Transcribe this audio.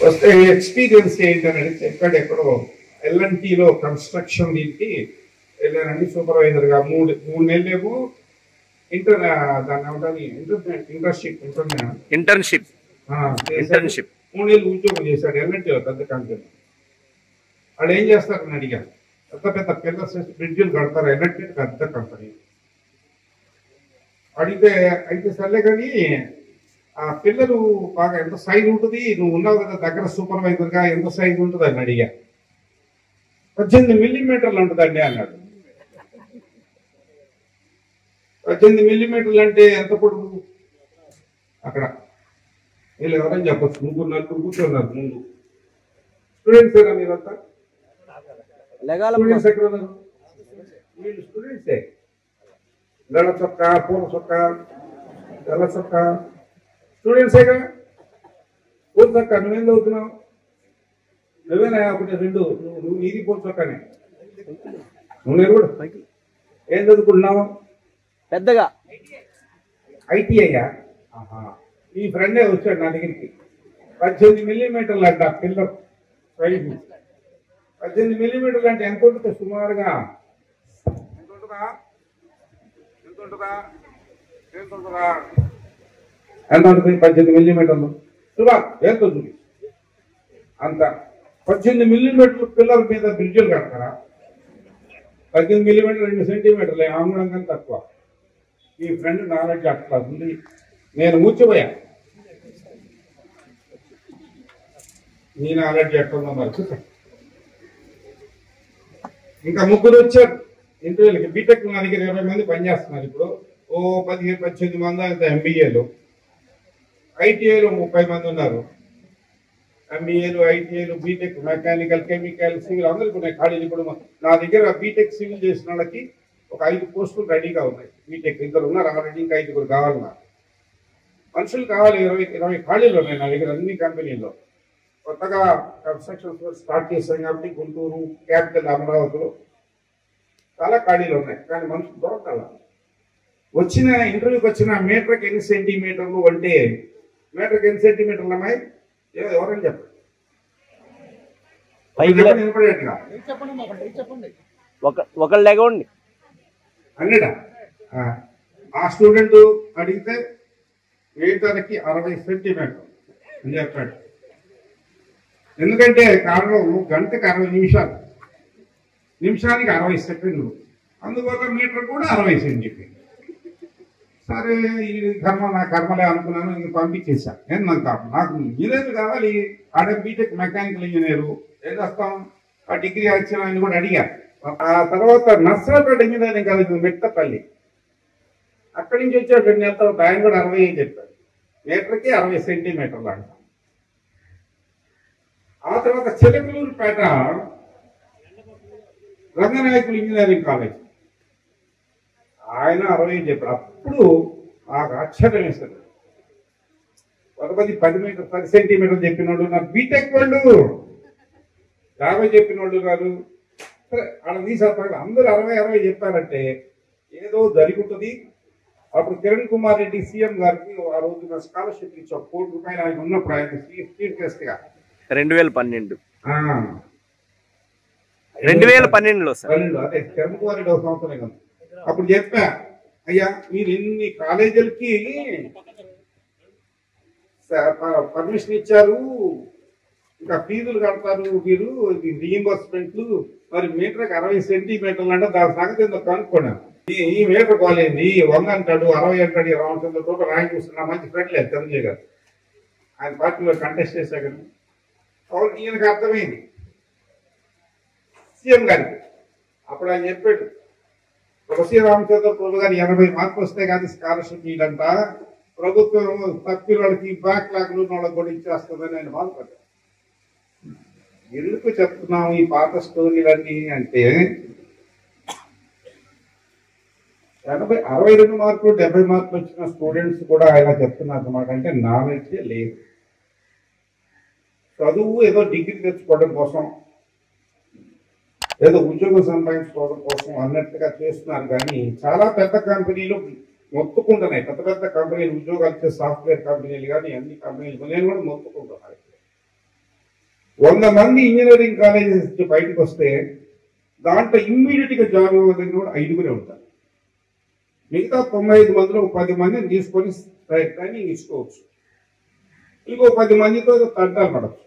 వస్తే ఎక్స్పీరియన్స్ ఏంటని అడిగితే ఎక్కడెక్కడో ఎల్ఎన్టీలో కన్స్ట్రక్షన్ దీనికి వెళ్ళానండి సూపర్వైజర్గా 3 నెలలేమో దాన్ని ఏమంటారు ఇంటర్న్షిప్ 3 నెలలు ఉద్యోగం చేశాడు ఎల్ఎన్టీలో పెద్ద కంపెనీ. వాళ్ళు ఏం చేస్తారని అడిగాను. పెద్ద పిల్లర్స్ బ్రిడ్జిలు కడతారు ఎల్ఎన్టీ పెద్ద కంపెనీ. అడిగితే అయితే సర్లే కానీ ఆ పిల్లలు బాగా ఎంత సైజ్ ఉంటుంది, నువ్వు ఉన్నావు కదా దగ్గర సూపర్వైజర్గా, ఎంత సైజ్ ఉంటుంది అని అడిగా. 18 మిల్లీమీటర్లు ఉంటుందండి అన్నాడు. 18 మిల్లీమీటర్లు అంటే ఎంత పొడుగు? అక్కడ వీళ్ళు ఎవరైనా చెప్పచ్చు, 3-4 కూర్చున్నారు ముందు. స్టూడెంట్స్ ఏనా మీరంతా? స్టూడెంట్స్ ఎక్కడ ఉన్నారు? వీళ్ళు స్టూడెంట్సే. నల్ల చొక్క, పూల చొక్క, తెల్ల చొక్క, స్టూడెంట్సేగా. పూల చొక్క నువ్వేం చదువుతున్నావు? నువ్వేనా? ఒకటి 2 నువ్వు నీది పూల చొక్కనే. నువ్వు కూడా ఏం చదువుకుంటున్నావు? పెద్దగా ఐటీఐయా? ఈ ఫ్రెండే వచ్చాడు నా దగ్గరికి. 18 మిల్లీమీటర్లు అంట పిల్లర్ సైజ్. 18 మిల్లీమీటర్లు అంటే ఎంత ఉంటుంది సుమారుగా? ఎంత ఉంటుందా? ఎంత ఉంటుంది 18 మిల్లీమీటర్లు? సుమా ఎంత ఉంటుంది? అంత 18 మిల్లీమీటర్లు పిల్లర్ మీద బ్రిడ్జిలు కడతారా? 18 మిల్లీమీటర్లు 2 సెంటీమీటర్లు ఆంగుళంగా తక్కువ. ఈ ఫ్రెండ్ నాలెడ్జ్ అట్లా ఉంది. నేను మూర్చిపోయా. నీ నాలెడ్జ్ ఎట్లుందో మరి చూసా. ఇంకా 3 వచ్చారు ఇంటర్వ్యూలకి. బీటెక్ నా దగ్గర 20 మంది పనిచేస్తున్నారు ఇప్పుడు. 15-18 మంది అంత ఎంబీఏలు. ఐటీఐలో 30 మంది ఉన్నారు. ఎంబీఏలు, ఐటీఐలు, బీటెక్, మెకానికల్, కెమికల్, సివిల్ అందరికీ ఉన్నాయి ఖాళీలు. ఇప్పుడు నా దగ్గర బీటెక్ సివిల్ చేసిన వాళ్ళకి ఒక 5 పోస్టులు రెడీగా ఉన్నాయి. బీటెక్ 2 ఉన్నారు ఆల్రెడీ, ఇంకా 5 కావాలి. నాకు మనుషులు కావాలి. 20 ఖాళీలు ఉన్నాయి నా దగ్గర అన్ని కంపెనీల్లో. కొత్తగా కన్స్ట్రక్షన్ స్టార్ట్ చేశాం కాబట్టి గుంటూరు, క్యాపిటల్ అమరావతిలో చాలా ఖాళీలు ఉన్నాయి. కానీ మనుషులు దొరకాల. వచ్చిన ఇంటర్వ్యూకి వచ్చిన మీటర్కి ఎన్ని సెంటీమీటర్లు అంటే మీటర్కి ఎన్ని సెంటీమీటర్లు అమ్మాయి ఎవరైనా చెప్పండి. ఒకళ్ళు లేకండి అన్నడా? ఆ స్టూడెంట్ అడిగితే మీటర్కి 60 సెంటీమీటర్లు అని చెప్పాడు. ఎందుకంటే కారణం గంటకి 60 నిమిషాలు, నిమిషానికి 60 సెకండ్లు, అందువల్ల మీటర్ కూడా 60 సెంటీమీటర్లు. సరే ఈ కర్మ నా కర్మలే అనుకున్నాను. ఇంక పంపించేశాను. నేను నాకు ఇంజనీర్ కావాలి. ఆడ బీటెక్ మెకానికల్ ఇంజనీరు ఏం చేస్తాం? ఆ డిగ్రీ వచ్చిన ఆయన కూడా అడిగారు. ఆ తర్వాత నర్సరాపేట ఇంజనీరింగ్ కాలేజ్ మెట్టపల్లి, అక్కడి నుంచి వచ్చాడు 2 నెలల తర్వాత. ఆయన కూడా 60 అని చెప్పాడు. మీటర్కి 60 సెంటీమీటర్లు అంట. ఆ తర్వాత చిలకలూరుపేట రంగనాయకులు ఇంజనీరింగ్ కాలేజ్, ఆయన 60 చెప్పాడు. అప్పుడు నాకు ఆశ్చర్యం వేశాడు. 10 సెంటీమీటర్లు చెప్పినోడు నా బీటెక్ వాళ్ళు, 50 చెప్పినోళ్ళు కాదు. సరే ఆడ తీసేస్తాడు. అందరూ 60 చెప్పారంటే ఏదో జరుగుతుంది. అప్పుడు కిరణ్ కుమార్ రెడ్డి సీఎం గారికి ఆ రోజున స్కాలర్షిప్ ఇచ్చి ₹1 కోటి ఆయన ఉన్నప్పుడు, ఆయన చీఫ్ గెస్ట్ గా 2012 సార్. అదే కిరణ్ కుమార్ రెడ్డి ఒక సంవత్సరం కదా. అప్పుడు చెప్పా, అయ్యా మీరు ఇన్ని కాలేజీలకి పర్మిషన్ ఇచ్చారు, ఇంకా ఫీజులు కడతారు మీరు, రీయింబర్స్మెంట్లు, మరి మీటర్కి 60 సెంటీమీటర్లు అంటే దాని సంగతి ఎందుకు కనుక్కున్నాను. ఈ మీటర్ కాలేంది, 100 అంటాడు, 60 అంటాడు. రామచంద్ర తోట ర్యాంక్ చూస్తున్నా మంచి ఫ్రెండ్ లేదు చంద్రజయ్ గారు. ఆయన పార్టీలో కంటెస్ట్ చేశా కానీ ఈయనకు అర్థమైంది సీఎం గారికి. అప్పుడు ఆయన చెప్పాడు, తులసి రామచంద్ర ప్రభు గారు 80 మార్కులు వస్తే కానీ స్కాలర్షిప్ ఇదంట, ప్రభుత్వం తప్పిన వాళ్ళకి బ్యాక్లాగ్లు వాళ్ళకి కూడా ఇచ్చేస్తుందని ఆయన బాధపడ్డాడు. ఎందుకు చెప్తున్నాము ఈ పాత స్టోరీలన్నీ అంటే 62 మార్కులు 70 మార్కులు వచ్చిన స్టూడెంట్స్ కూడా ఆయన చెప్తున్నారు అన్నమాట. అంటే నాలెడ్జ్ లేదు. చదువు ఏదో డిగ్రీ తెచ్చుకోవడం కోసం, ఏదో ఉద్యోగం సంపాదించుకోవడం కోసం అన్నట్టుగా చేస్తున్నారు. కానీ చాలా పెద్ద కంపెనీలు మొత్తుకుంటున్నాయి. పెద్ద కంపెనీలు ఉద్యోగాలు ఇచ్చే సాఫ్ట్వేర్ కంపెనీలు కానీ అన్ని కంపెనీలు నేను కూడా మొత్తుకుంటున్నాను. 100 మంది ఇంజనీరింగ్ కాలేజెస్ నుంచి బయటకు వస్తే దాంట్లో ఇమ్మీడియట్ గా జాబ్ ఇవ్వడానికి కూడా 5 ఉంటారు. మిగతా 95 మందిలో 10 మందిని తీసుకొని ట్రైనింగ్ ఇచ్చుకోవచ్చు. ఇంకో 10 మందితో తంటాలు పడచ్చు.